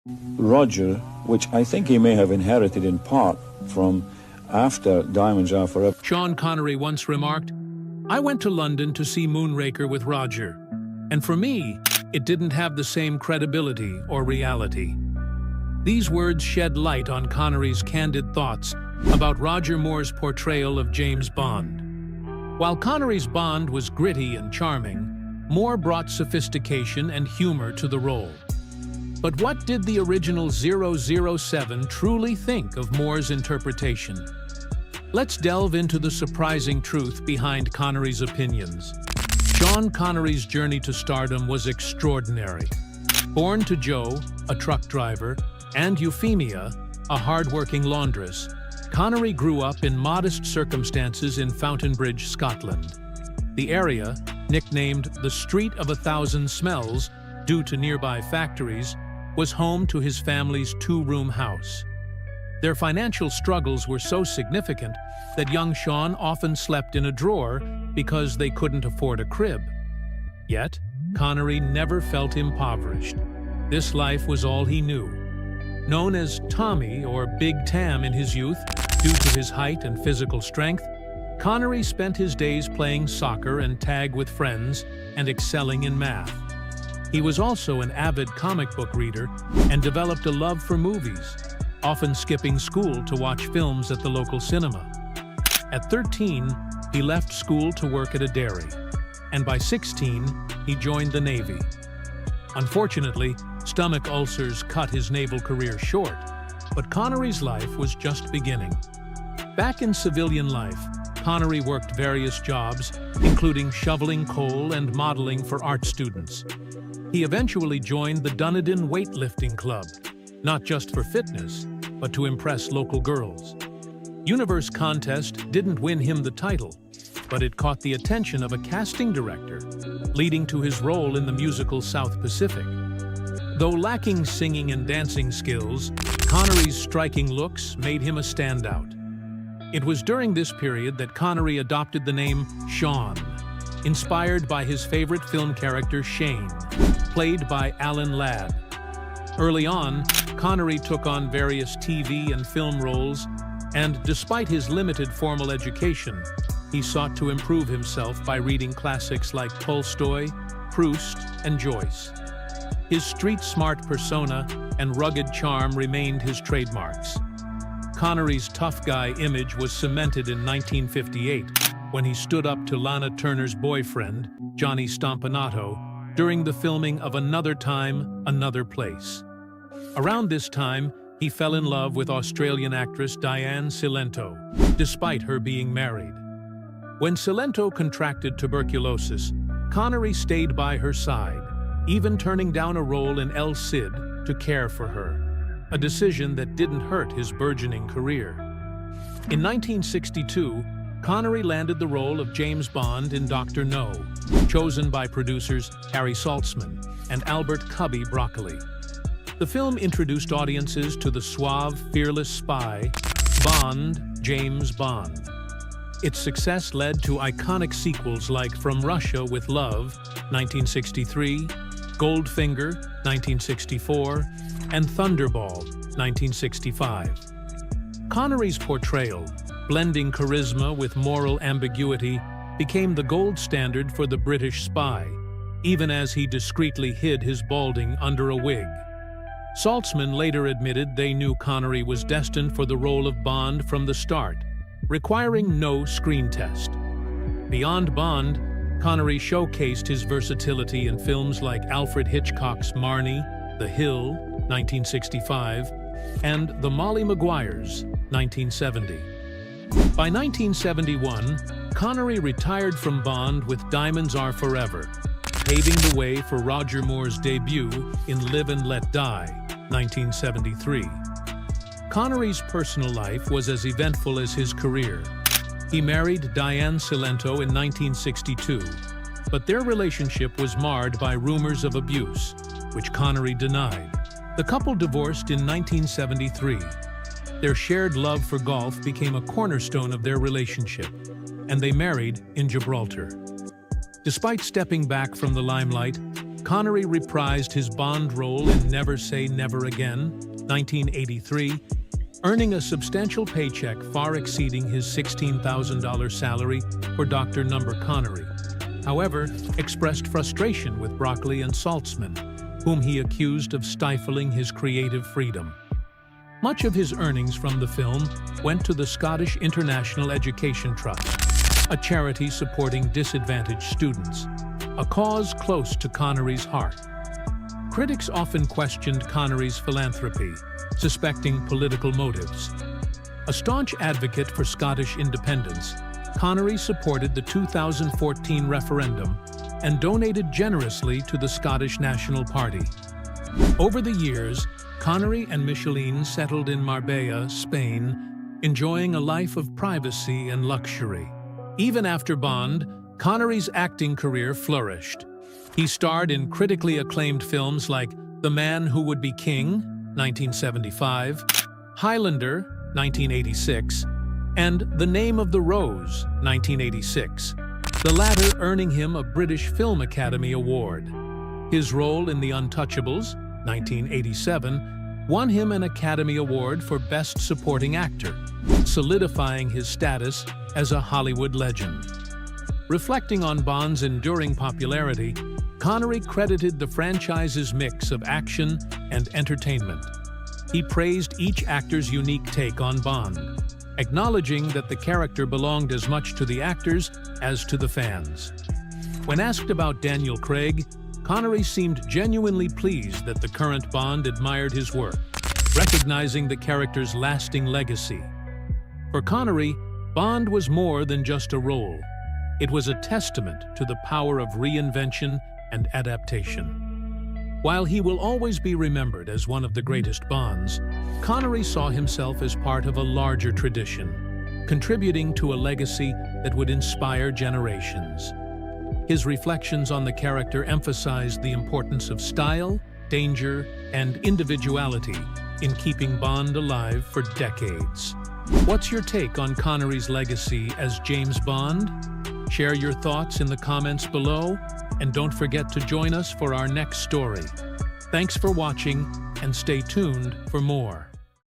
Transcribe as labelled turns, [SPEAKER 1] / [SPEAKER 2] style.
[SPEAKER 1] Roger, which I think he may have inherited in part from after Diamonds Are Forever.
[SPEAKER 2] Sean Connery once remarked, "I went to London to see Moonraker with Roger, and for me, it didn't have the same credibility or reality." These words shed light on Connery's candid thoughts about Roger Moore's portrayal of James Bond. While Connery's Bond was gritty and charming, Moore brought sophistication and humor to the role. But what did the original 007 truly think of Moore's interpretation? Let's delve into the surprising truth behind Connery's opinions. Sean Connery's journey to stardom was extraordinary. Born to Joe, a truck driver, and Euphemia, a hard-working laundress, Connery grew up in modest circumstances in Fountainbridge, Scotland. The area, nicknamed the Street of a Thousand Smells due to nearby factories, was home to his family's two-room house. Their financial struggles were so significant that young Sean often slept in a drawer because they couldn't afford a crib. Yet, Connery never felt impoverished. This life was all he knew. Known as Tommy or Big Tam in his youth, due to his height and physical strength, Connery spent his days playing soccer and tag with friends and excelling in math. He was also an avid comic book reader and developed a love for movies, often skipping school to watch films at the local cinema. At 13, he left school to work at a dairy, and by 16, he joined the Navy. Unfortunately, stomach ulcers cut his naval career short, but Connery's life was just beginning. Back in civilian life, Connery worked various jobs, including shoveling coal and modeling for art students. He eventually joined the Dunedin Weightlifting Club, not just for fitness, but to impress local girls. Universe Contest didn't win him the title, but it caught the attention of a casting director, leading to his role in the musical South Pacific. Though lacking singing and dancing skills, Connery's striking looks made him a standout. It was during this period that Connery adopted the name Sean, inspired by his favorite film character Shane, played by Alan Ladd. Early on, Connery took on various TV and film roles, and despite his limited formal education, he sought to improve himself by reading classics like Tolstoy, Proust, and Joyce. His street-smart persona and rugged charm remained his trademarks. Connery's tough guy image was cemented in 1958 when he stood up to Lana Turner's boyfriend, Johnny Stompanato, during the filming of Another Time, Another Place. Around this time, he fell in love with Australian actress Diane Cilento, despite her being married. When Cilento contracted tuberculosis, Connery stayed by her side, even turning down a role in El Cid to care for her, a decision that didn't hurt his burgeoning career. In 1962, Connery landed the role of James Bond in Dr. No, chosen by producers Harry Saltzman and Albert Cubby Broccoli. The film introduced audiences to the suave, fearless spy, Bond, James Bond. Its success led to iconic sequels like From Russia with Love, 1963, Goldfinger, 1964, and Thunderball, 1965. Connery's portrayal, blending charisma with moral ambiguity, became the gold standard for the British spy, even as he discreetly hid his balding under a wig. Saltzman later admitted they knew Connery was destined for the role of Bond from the start, requiring no screen test. Beyond Bond, Connery showcased his versatility in films like Alfred Hitchcock's Marnie, The Hill, 1965, and The Molly Maguires, 1970. By 1971, Connery retired from Bond with Diamonds Are Forever, paving the way for Roger Moore's debut in Live and Let Die, 1973. Connery's personal life was as eventful as his career. He married Diane Cilento in 1962, but their relationship was marred by rumors of abuse, which Connery denied. The couple divorced in 1973. Their shared love for golf became a cornerstone of their relationship, and they married in Gibraltar. Despite stepping back from the limelight, Connery reprised his Bond role in Never Say Never Again, 1983, earning a substantial paycheck far exceeding his $16,000 salary for Dr. Number Connery. However, expressed frustration with Broccoli and Saltzman, whom he accused of stifling his creative freedom. Much of his earnings from the film went to the Scottish International Education Trust, a charity supporting disadvantaged students, a cause close to Connery's heart. Critics often questioned Connery's philanthropy, suspecting political motives. A staunch advocate for Scottish independence, Connery supported the 2014 referendum and donated generously to the Scottish National Party. Over the years, Connery and Micheline settled in Marbella, Spain, enjoying a life of privacy and luxury. Even after Bond, Connery's acting career flourished. He starred in critically acclaimed films like The Man Who Would Be King, 1975, Highlander, 1986, and The Name of the Rose, 1986, the latter earning him a British Film Academy Award. His role in The Untouchables, 1987, won him an Academy Award for Best Supporting Actor, solidifying his status as a Hollywood legend. Reflecting on Bond's enduring popularity, Connery credited the franchise's mix of action and entertainment. He praised each actor's unique take on Bond, acknowledging that the character belonged as much to the actors as to the fans. When asked about Daniel Craig, Connery seemed genuinely pleased that the current Bond admired his work, recognizing the character's lasting legacy. For Connery, Bond was more than just a role. It was a testament to the power of reinvention and adaptation. While he will always be remembered as one of the greatest Bonds, Connery saw himself as part of a larger tradition, contributing to a legacy that would inspire generations. His reflections on the character emphasized the importance of style, danger, and individuality in keeping Bond alive for decades. What's your take on Connery's legacy as James Bond? Share your thoughts in the comments below, and don't forget to join us for our next story. Thanks for watching, and stay tuned for more.